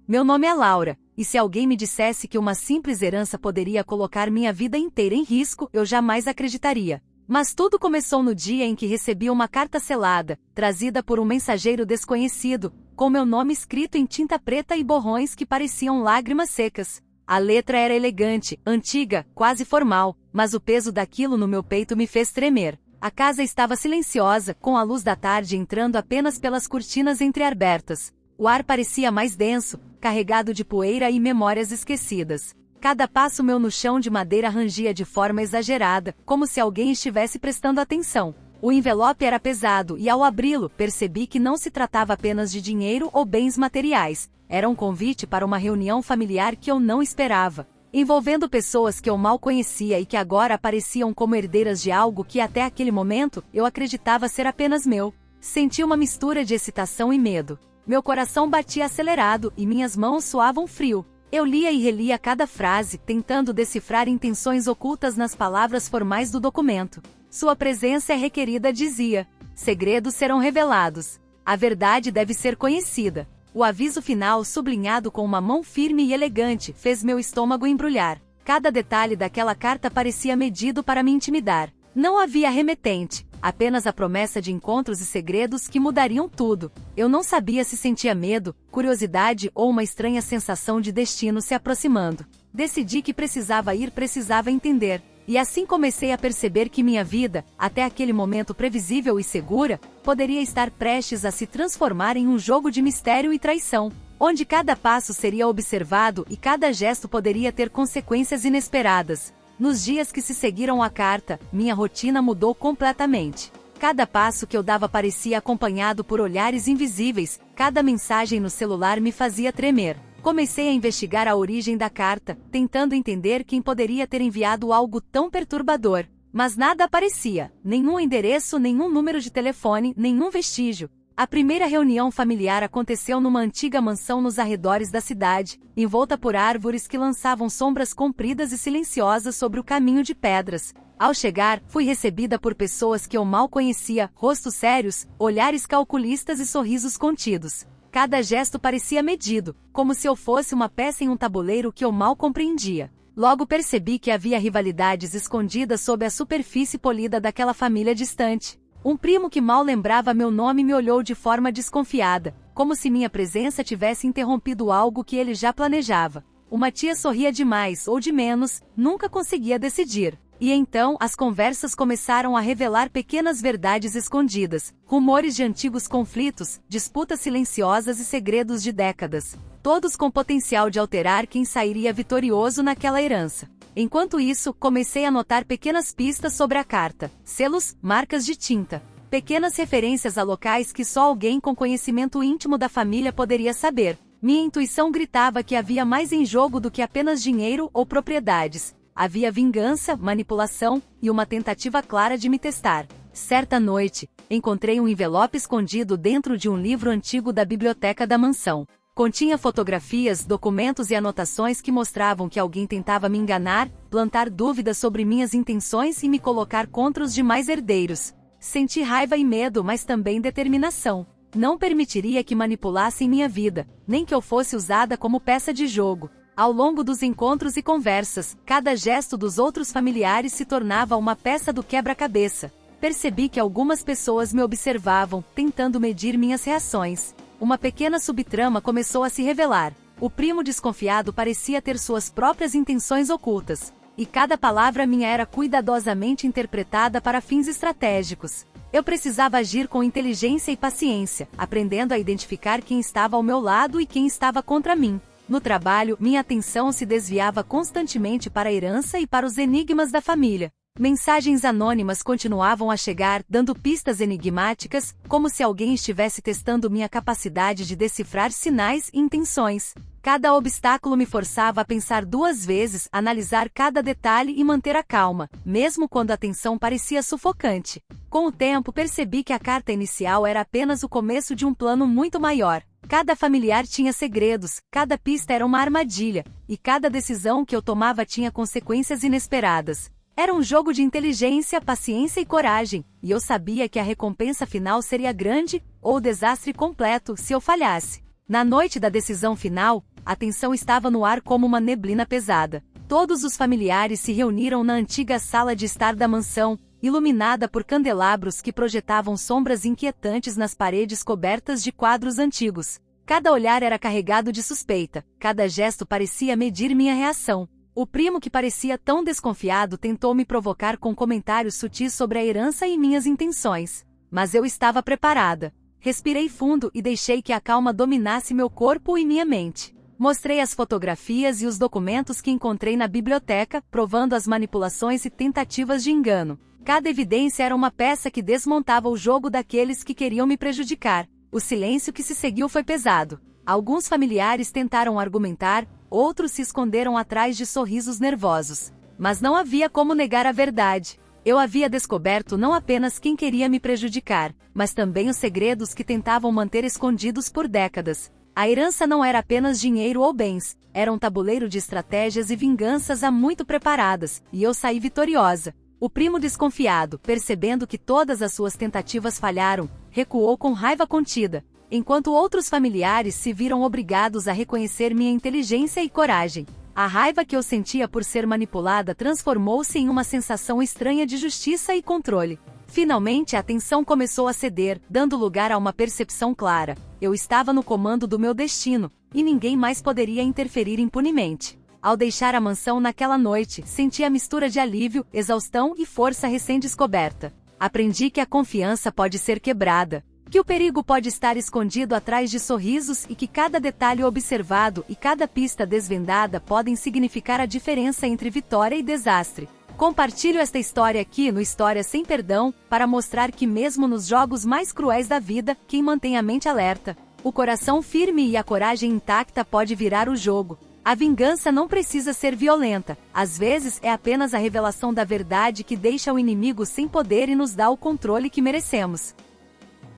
Meu nome é Laura, e se alguém me dissesse que uma simples herança poderia colocar minha vida inteira em risco, eu jamais acreditaria. Mas tudo começou no dia em que recebi uma carta selada, trazida por um mensageiro desconhecido, com meu nome escrito em tinta preta e borrões que pareciam lágrimas secas. A letra era elegante, antiga, quase formal, mas o peso daquilo no meu peito me fez tremer. A casa estava silenciosa, com a luz da tarde entrando apenas pelas cortinas entreabertas. O ar parecia mais denso, carregado de poeira e memórias esquecidas. Cada passo meu no chão de madeira rangia de forma exagerada, como se alguém estivesse prestando atenção. O envelope era pesado e, ao abri-lo, percebi que não se tratava apenas de dinheiro ou bens materiais. Era um convite para uma reunião familiar que eu não esperava, envolvendo pessoas que eu mal conhecia e que agora apareciam como herdeiras de algo que até aquele momento eu acreditava ser apenas meu. Senti uma mistura de excitação e medo. Meu coração batia acelerado e minhas mãos suavam frio. Eu lia e relia cada frase, tentando decifrar intenções ocultas nas palavras formais do documento. Sua presença é requerida, dizia. Segredos serão revelados. A verdade deve ser conhecida. O aviso final, sublinhado com uma mão firme e elegante, fez meu estômago embrulhar. Cada detalhe daquela carta parecia medido para me intimidar. Não havia remetente, apenas a promessa de encontros e segredos que mudariam tudo. Eu não sabia se sentia medo, curiosidade ou uma estranha sensação de destino se aproximando. Decidi que precisava entender. E assim comecei a perceber que minha vida, até aquele momento previsível e segura, poderia estar prestes a se transformar em um jogo de mistério e traição, onde cada passo seria observado e cada gesto poderia ter consequências inesperadas. Nos dias que se seguiram à carta, minha rotina mudou completamente. Cada passo que eu dava parecia acompanhado por olhares invisíveis, cada mensagem no celular me fazia tremer. Comecei a investigar a origem da carta, tentando entender quem poderia ter enviado algo tão perturbador. Mas nada aparecia, nenhum endereço, nenhum número de telefone, nenhum vestígio. A primeira reunião familiar aconteceu numa antiga mansão nos arredores da cidade, envolta por árvores que lançavam sombras compridas e silenciosas sobre o caminho de pedras. Ao chegar, fui recebida por pessoas que eu mal conhecia, rostos sérios, olhares calculistas e sorrisos contidos. Cada gesto parecia medido, como se eu fosse uma peça em um tabuleiro que eu mal compreendia. Logo percebi que havia rivalidades escondidas sob a superfície polida daquela família distante. Um primo que mal lembrava meu nome me olhou de forma desconfiada, como se minha presença tivesse interrompido algo que ele já planejava. Uma tia sorria de mais ou de menos, nunca conseguia decidir. E então, as conversas começaram a revelar pequenas verdades escondidas, rumores de antigos conflitos, disputas silenciosas e segredos de décadas, todos com potencial de alterar quem sairia vitorioso naquela herança. Enquanto isso, comecei a notar pequenas pistas sobre a carta, selos, marcas de tinta, pequenas referências a locais que só alguém com conhecimento íntimo da família poderia saber. Minha intuição gritava que havia mais em jogo do que apenas dinheiro ou propriedades. Havia vingança, manipulação e uma tentativa clara de me testar. Certa noite, encontrei um envelope escondido dentro de um livro antigo da biblioteca da mansão. Continha fotografias, documentos e anotações que mostravam que alguém tentava me enganar, plantar dúvidas sobre minhas intenções e me colocar contra os demais herdeiros. Senti raiva e medo, mas também determinação. Não permitiria que manipulassem minha vida, nem que eu fosse usada como peça de jogo. Ao longo dos encontros e conversas, cada gesto dos outros familiares se tornava uma peça do quebra-cabeça. Percebi que algumas pessoas me observavam, tentando medir minhas reações. Uma pequena subtrama começou a se revelar. O primo desconfiado parecia ter suas próprias intenções ocultas. E cada palavra minha era cuidadosamente interpretada para fins estratégicos. Eu precisava agir com inteligência e paciência, aprendendo a identificar quem estava ao meu lado e quem estava contra mim. No trabalho, minha atenção se desviava constantemente para a herança e para os enigmas da família. Mensagens anônimas continuavam a chegar, dando pistas enigmáticas, como se alguém estivesse testando minha capacidade de decifrar sinais e intenções. Cada obstáculo me forçava a pensar duas vezes, analisar cada detalhe e manter a calma, mesmo quando a tensão parecia sufocante. Com o tempo, percebi que a carta inicial era apenas o começo de um plano muito maior. Cada familiar tinha segredos, cada pista era uma armadilha, e cada decisão que eu tomava tinha consequências inesperadas. Era um jogo de inteligência, paciência e coragem, e eu sabia que a recompensa final seria grande, ou o desastre completo, se eu falhasse. Na noite da decisão final, A tensão estava no ar como uma neblina pesada. Todos os familiares se reuniram na antiga sala de estar da mansão, iluminada por candelabros que projetavam sombras inquietantes nas paredes cobertas de quadros antigos. Cada olhar era carregado de suspeita, cada gesto parecia medir minha reação. O primo, que parecia tão desconfiado, tentou me provocar com comentários sutis sobre a herança e minhas intenções. Mas eu estava preparada. Respirei fundo e deixei que a calma dominasse meu corpo e minha mente. Mostrei as fotografias e os documentos que encontrei na biblioteca, provando as manipulações e tentativas de engano. Cada evidência era uma peça que desmontava o jogo daqueles que queriam me prejudicar. O silêncio que se seguiu foi pesado. Alguns familiares tentaram argumentar, outros se esconderam atrás de sorrisos nervosos. Mas não havia como negar a verdade. Eu havia descoberto não apenas quem queria me prejudicar, mas também os segredos que tentavam manter escondidos por décadas. A herança não era apenas dinheiro ou bens, era um tabuleiro de estratégias e vinganças há muito preparadas, e eu saí vitoriosa. O primo, desconfiado, percebendo que todas as suas tentativas falharam, recuou com raiva contida, enquanto outros familiares se viram obrigados a reconhecer minha inteligência e coragem. A raiva que eu sentia por ser manipulada transformou-se em uma sensação estranha de justiça e controle. Finalmente a tensão começou a ceder, dando lugar a uma percepção clara. Eu estava no comando do meu destino, e ninguém mais poderia interferir impunemente. Ao deixar a mansão naquela noite, senti a mistura de alívio, exaustão e força recém-descoberta. Aprendi que a confiança pode ser quebrada, que o perigo pode estar escondido atrás de sorrisos e que cada detalhe observado e cada pista desvendada podem significar a diferença entre vitória e desastre. Compartilho esta história aqui no História Sem Perdão, para mostrar que mesmo nos jogos mais cruéis da vida, quem mantém a mente alerta, o coração firme e a coragem intacta pode virar o jogo. A vingança não precisa ser violenta, às vezes é apenas a revelação da verdade que deixa o inimigo sem poder e nos dá o controle que merecemos.